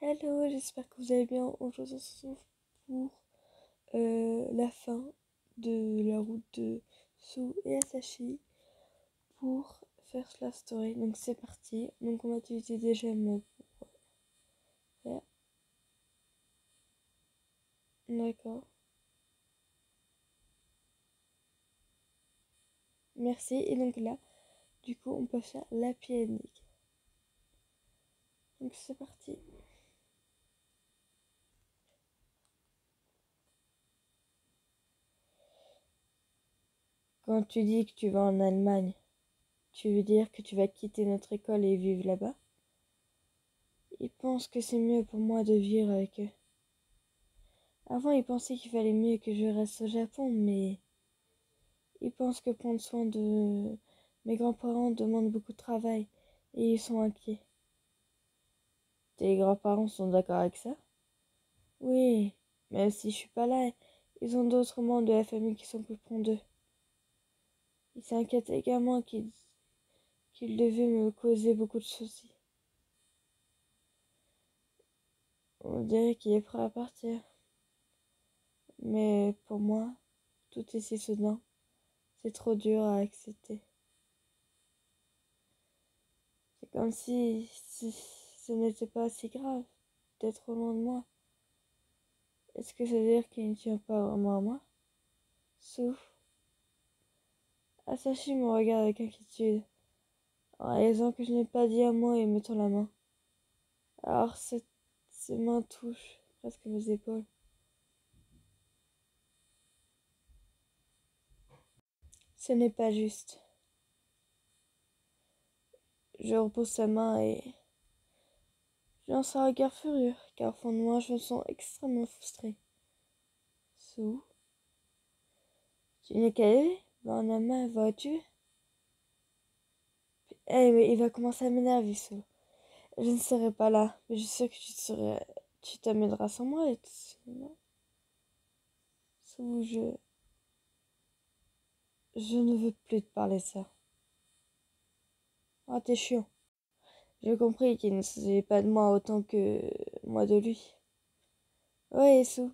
Hello, j'espère que vous allez bien. Aujourd'hui, on se retrouve pour la fin de la route de Sue et Asashi pour faire la story. Donc c'est parti. Donc on va utiliser des gemmes pour faire. D'accord. Merci. Et donc là, du coup, on peut faire la pianique. Donc c'est parti. Quand tu dis que tu vas en Allemagne, tu veux dire que tu vas quitter notre école et vivre là-bas? Ils pensent que c'est mieux pour moi de vivre avec eux. Avant, ils pensaient qu'il fallait mieux que je reste au Japon, mais ils pensent que prendre soin de mes grands-parents demande beaucoup de travail et ils sont inquiets. Tes grands-parents sont d'accord avec ça? Oui, mais si je suis pas là, ils ont d'autres membres de la famille qui s'occuperont d'eux. Ils s'inquiètent également qu'ils devaient me causer beaucoup de soucis. On dirait qu'il est prêt à partir. Mais pour moi, tout est si soudain. C'est trop dur à accepter. C'est comme si ce n'était pas si grave d'être loin de moi. Est-ce que ça veut dire qu'il ne tient pas vraiment à moi? Souffle. Asashi me regarde avec inquiétude, en réalisant que je n'ai pas dit un mot et me tend la main. Alors ses mains touchent presque mes épaules. Ce n'est pas juste. Je repose sa main et je lance un regard furieux, car au fond de moi, je me sens extrêmement frustrée. Sue, tu n'es qu'à aller? Banama, vois-tu? Mais il va commencer à m'énerver, Sue. Je ne serai pas là, mais je sais que tu t'amèneras sans moi et Sue, je ne veux plus te parler de ça. Ah, t'es chiant. J'ai compris qu'il ne s'agit pas de moi autant que moi de lui. Ouais, Sue,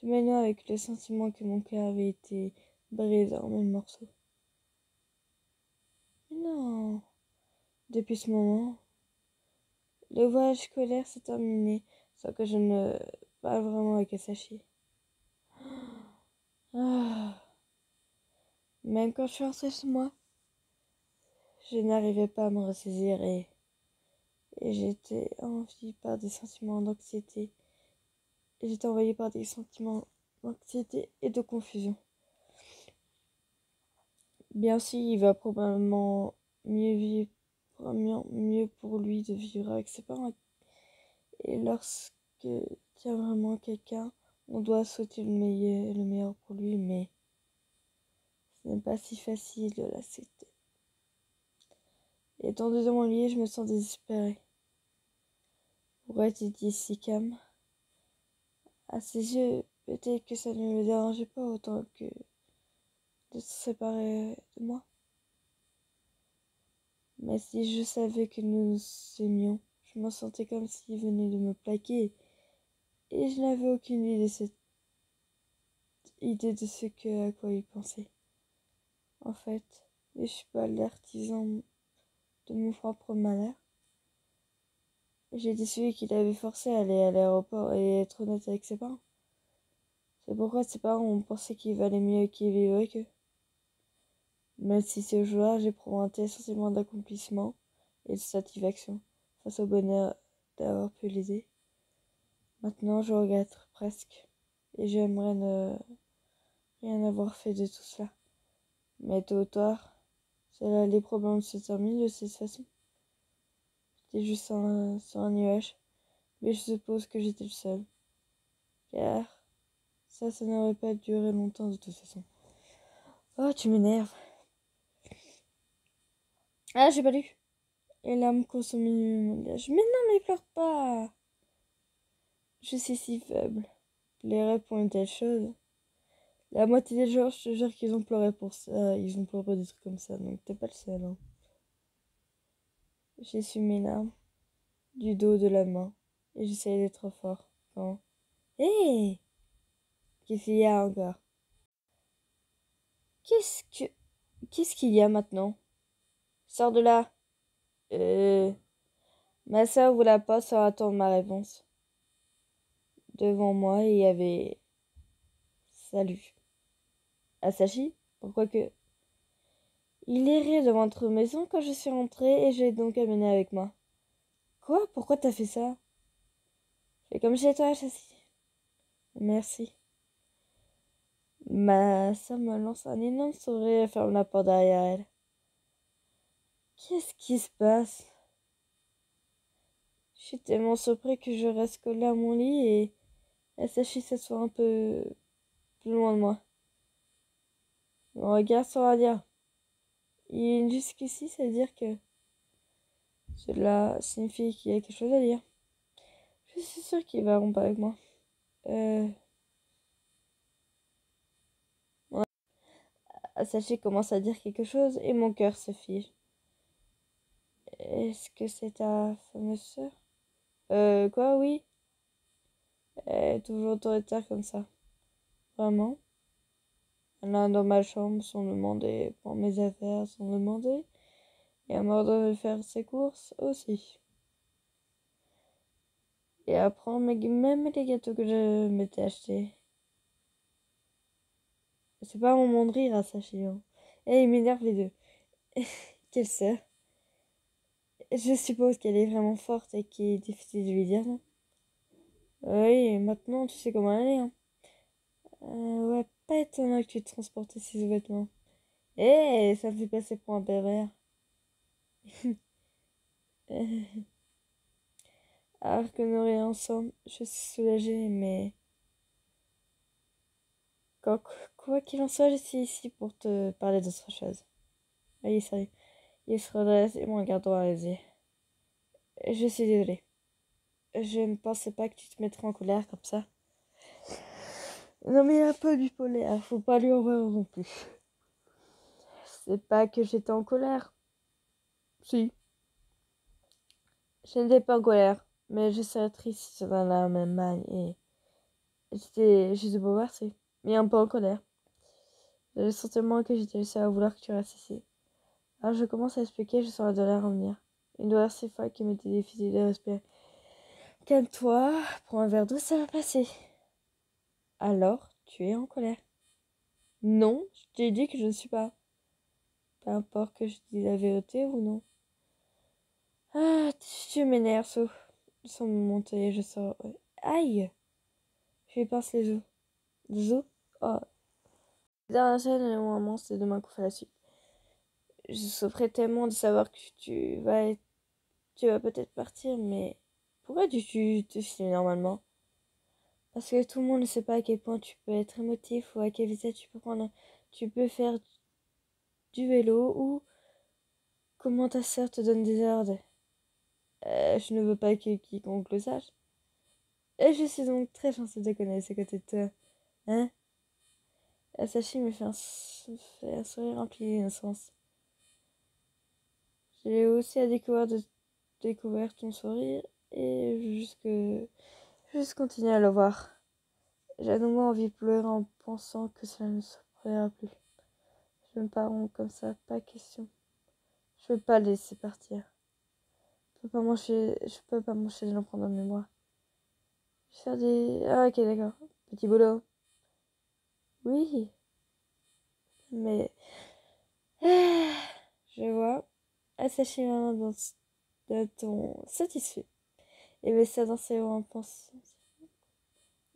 je m'éloigne avec le sentiment que mon cœur avait été brisé en mille morceaux. Mais non, depuis ce moment, le voyage scolaire s'est terminé sans que je ne parle vraiment avec Asashi. Ah. Même quand je suis rentrée chez moi, je n'arrivais pas à me ressaisir et j'étais envahie par des sentiments d'anxiété. Et j'étais envahie par des sentiments d'anxiété et de confusion. Bien sûr, il va probablement mieux pour lui de vivre avec ses parents. Et lorsque il y a vraiment quelqu'un, on doit souhaiter le meilleur pour lui, mais ce n'est pas si facile de l'accepter. Étendu dans mon lit, je me sens désespérée. Pourquoi était-il si calme? À ses yeux, peut-être que ça ne le dérangeait pas autant que de se séparer de moi. Mais si je savais que nous nous aimions, je me sentais comme s'il venait de me plaquer, et je n'avais aucune idée de à quoi il pensait. En fait, je suis pas l'artisan de mon propre malheur. J'ai été celui qui l'avait forcé à aller à l'aéroport et être honnête avec ses parents. C'est pourquoi ses parents ont pensé qu'il valait mieux qu'il vive avec eux. Même si ce jour-là, j'éprouve un tel sentiment d'accomplissement et de satisfaction face au bonheur d'avoir pu l'aider. Maintenant, je regrette presque et j'aimerais ne rien avoir fait de tout cela. Mais tôt ou tard, les problèmes se terminent de cette façon. J'étais juste sur un nuage, mais je suppose que j'étais le seul. Car ça n'aurait pas duré longtemps de toute façon. Oh, tu m'énerves. Ah, j'ai pas lu. Les larmes consomment mon langage. Mais non, mais pleure pas. Je suis si faible. Pleurer pour une telle chose. La moitié des gens, je te jure qu'ils ont pleuré pour ça. Ils ont pleuré des trucs comme ça. Donc t'es pas le seul. Hein. J'essuie mes larmes du dos de la main Et j'essayais d'être fort. Quand... Hé! Qu'est-ce qu'il y a encore? Qu'est-ce que... Qu'est-ce qu'il y a maintenant? Sors de là. Euh... Ma sœur voulait pas sans attendre ma réponse. Devant moi, il y avait... Salut. Asashi? Pourquoi que... Il errait devant notre maison quand je suis rentrée et je l'ai donc amené avec moi. Quoi? Pourquoi t'as fait ça? Fais comme chez toi, Asashi. Merci. Ma sœur me lance un énorme sourire et ferme la porte derrière elle. Qu'est-ce qui se passe? Je suis tellement surpris que je reste collée à mon lit et Asashi s'assoit un peu plus loin de moi. Mon regard sans dire. Jusqu'ici, ça veut dire que cela signifie qu'il y a quelque chose à dire. Je suis sûre qu'il va rompre avec moi. Euh... Asashi commence à dire quelque chose et mon cœur se fige. Est-ce que c'est ta fameuse sœur? Quoi, oui? Elle est toujours autoritaire comme ça. Vraiment? Elle a dans ma chambre sans demander, prend mes affaires sans demander, et elle m'ordonne de faire ses courses aussi. Et elle prend même les gâteaux que je m'étais achetés. C'est pas un moment de rire à Sachi, hein. Et ils m'énervent les deux. Quelle sœur? Je suppose qu'elle est vraiment forte et qu'il est difficile de lui dire non. Oui, maintenant tu sais comment elle est, hein. Ouais, pas étonnant que tu te transportes ces vêtements. Ça me fait passer pour un pervers. Alors que nous rien ensemble, je suis soulagée, mais quoi quoi qu'il en soit, je suis ici pour te parler d'autre chose. Oui, salut. Il se redresse et me regarde droit dans les yeux. Je suis désolée. Je ne pensais pas que tu te mettrais en colère comme ça. Non mais il est un peu bipolaire, faut pas lui en vouloir non plus. C'est pas que j'étais en colère. Si. Je n'étais pas en colère, mais je serais triste dans la même manière. Et j'étais bouleversée, mais un peu en colère. J'avais le sentiment que j'étais le seul à vouloir que tu restes ici. Alors je commence à expliquer, je sens la douleur revenir. Une douleur si folle qui m'était difficile de respirer. Calme-toi, prends un verre d'eau, ça va passer. Alors, tu es en colère? Non, je t'ai dit que je ne suis pas. Peu importe que je dise la vérité ou non. Ah, tu m'énerves, sauf. Sans me monter, je sors. Aïe! Je lui pince les os. Des os? Oh. Dans la scène, le moment, c'est demain qu'on fait la suite. Je souffrais tellement de savoir que tu vas peut-être partir, mais pourquoi tu te filmes normalement? Parce que tout le monde ne sait pas à quel point tu peux être émotif ou à quelle vitesse tu peux faire du vélo ou comment ta sœur te donne des ordres. Je ne veux pas que quiconque le sache. Et je suis donc très chanceuse de connaître à côté de toi. Hein? Sachi me fait un sourire rempli d'innocence. J'ai aussi à découvrir ton sourire et juste continuer à le voir. J'ai à nouveau envie de pleurer en pensant que cela ne se produira plus. Je me pars comme ça, pas question. Je veux pas le laisser partir. Je peux pas m'enchaîner l'en prendre en mémoire. Je vais faire des... Ah ok d'accord. Petit boulot. Oui. Mais... Je vois. Attacher ma main dans ton satisfait. Et met ça dans ses bras en pensant.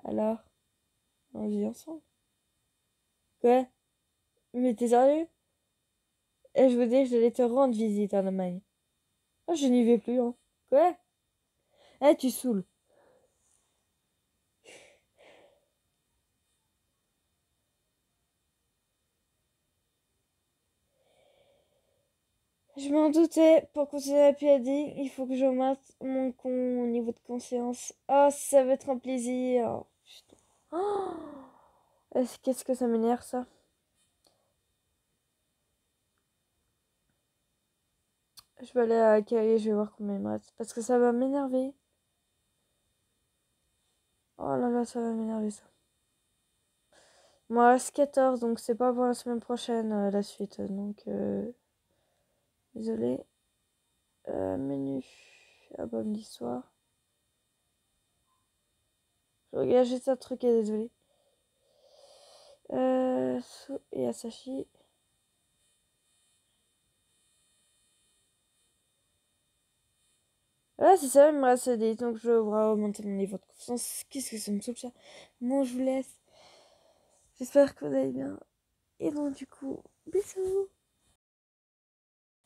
Alors, on vit ensemble. Quoi? Mais t'es sérieux? Et je vous dis que je vais te rendre visite en Allemagne. Oh, je n'y vais plus, hein. Quoi? Eh, tu saoules. Je m'en doutais. Pour continuer la pudding, il faut que j'augmente mon niveau de conscience. Oh, ça va être un plaisir. Putain. Oh, qu'est-ce que ça m'énerve, ça? Je vais aller à l'accueil et je vais voir combien il me reste. Parce que ça va m'énerver. Oh là là, ça va m'énerver ça. Il m'en reste 14, donc c'est pas pour la semaine prochaine la suite. Donc, désolé. Menu. Album d'histoire. Je regarde juste un truc et désolé. Su et Asashi. Voilà, c'est ça, il me reste 10, donc je devrais augmenter mon niveau de confiance. Qu'est-ce que ça me saoule ça? Bon, je vous laisse. J'espère que vous allez bien. Et donc, du coup, bisous!